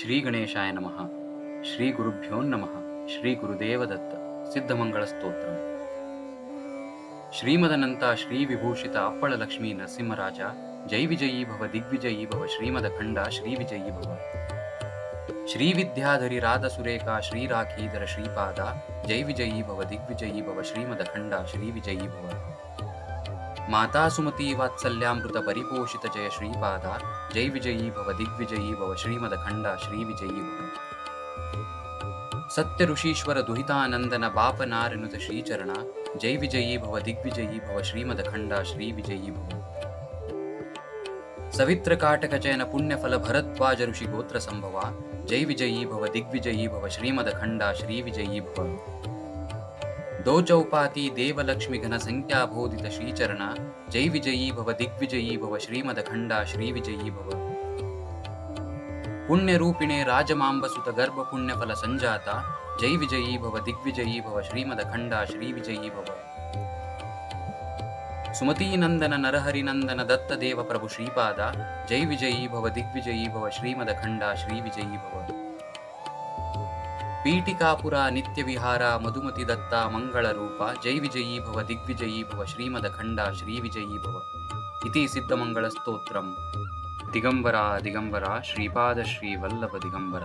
ಶ್ರೀ ಗಣೇಶಾಯ ನಮಃ. ಶ್ರೀ ಗುರುಭ್ಯೋ ನಮಃ. ಶ್ರೀ ಗುರುದೇವದತ್ತ. ಸಿದ್ಧಮಂಗಳ ಸ್ತೋತ್ರ. ಶ್ರೀಮದನಂತ ಶ್ರೀ ವಿಭೂಷಿತ ಅಪ್ಪಳ ಲಕ್ಷ್ಮೀ ನರಸಿಂಹರಾಜ ಜೈ ವಿಜಯೀ ಭವ ದಿಗ್ವಿಜಯೀ ಭವ ಶ್ರೀಮದ ಖಂಡ ಶ್ರೀ ವಿಜಯೀ ಭವ. ಶ್ರೀ ವಿದ್ಯಾಧರಿ ರಾಧ ಸುರೇಖ ಶ್ರೀ ರಾಖೀಧರ ಶ್ರೀಪಾದ ಜೈ ವಿಜಯೀ ಭವ ದಿಗ್ವಿಜಯೀ ಭವ ಶ್ರೀಮದ ಖಂಡ ಶ್ರೀ ವಿಜಯೀ ಭವ. ಮಾತಾ ಸುಮತಿ ವಾತ್ಸಲ್ಯಾಮೃತ ಪರಿಪೋಷಿತ ಜಯ ಶ್ರೀಪಾದ ಜೈ ವಿಜಯೀ ಭವ ದಿಗ್ವಿಜಯೀ ಭವ ಶ್ರೀಮದ ಖಂಡ ಶ್ರೀ ವಿಜಯೀ ಭವ. ಸತ್ಯ ಋಷೀಶ್ವರ ದುಹಿತಾನಂದನ ಬಾಪನಾರನುತ ಶ್ರೀಚರಣ ಜೈ ವಿಜಯೀ ಭವ ದಿಗ್ವಿಜಯೀ ಭವ ಶ್ರೀಮದ ಖಂಡ ಶ್ರೀ ವಿಜಯೀ ಭವ. ಸವಿತ್ರ ಕಾಟಕ ಚಯನ ಪುಣ್ಯಫಲ ಭರದ್ವಾಜ ಋಷಿ ಗೋತ್ರ ಸಂಭವ ಜೈ ವಿಜಯೀ ಭವ ದಿಗ್ವಿಜಯೀ ಭವ ಶ್ರೀಮದ ಖಂಡ ಶ್ರೀ ವಿಜಯೀ ಭವ. ದೋ ಚೌಪಾತಿ ದೇವಲಕ್ಷ್ಮಿ ಘನ ಸಂಖ್ಯಾಬೋಧಿತ ಶ್ರೀಚರಣ ಜೈ ವಿಜಯೀ ಭವ ದಿಗ್ವಿಜಯೀ ಭವ ಶ್ರೀಮದ ಖಂಡ ಶ್ರೀ ವಿಜಯೀ ಭವ. ಪುಣ್ಯರೂಪಿಣೆ ರಾಜಮಾಂಬಸುತ ಗರ್ಭ ಪುಣ್ಯಫಲ ಸಂಜಾತ ಜೈ ವಿಜಯೀ ಭವ ದಿಗ್ವಿಜಯೀ ಭವ ಶ್ರೀಮದ ಖಂಡ ಶ್ರೀ ವಿಜಯೀ ಭವ. ಸುಮತೀನಂದನ ನರಹರಿನಂದನ ದತ್ತದೇವ ಪ್ರಭು ಶ್ರೀಪಾದ ಜೈ ವಿಜಯೀ ಭವ ದಿಗ್ವಿಜಯೀ ಭವ ಶ್ರೀಮದ ಖಂಡ ಶ್ರೀ ವಿಜಯೀ ಭವ. ಪೀಠಿಕಾಪುರ ನಿತ್ಯ ವಿಹಾರ ಮಧುಮತಿ ದತ್ತ ಮಂಗಳ ರೂಪ ಜೈ ವಿಜಯೀ ಭವ ದಿಗ್ವಿಜಯೀ ಭವ ಶ್ರೀಮದ ಖಂಡ ಶ್ರೀ ವಿಜಯೀ ಭವ. ಇತಿ ಸಿದ್ಧಮಂಗಳ ಸ್ತೋತ್ರಂ. ದಿಗಂಬರ ದಿಗಂಬರ ಶ್ರೀಪಾದ ಶ್ರೀ ವಲ್ಲಭ ದಿಗಂಬರ.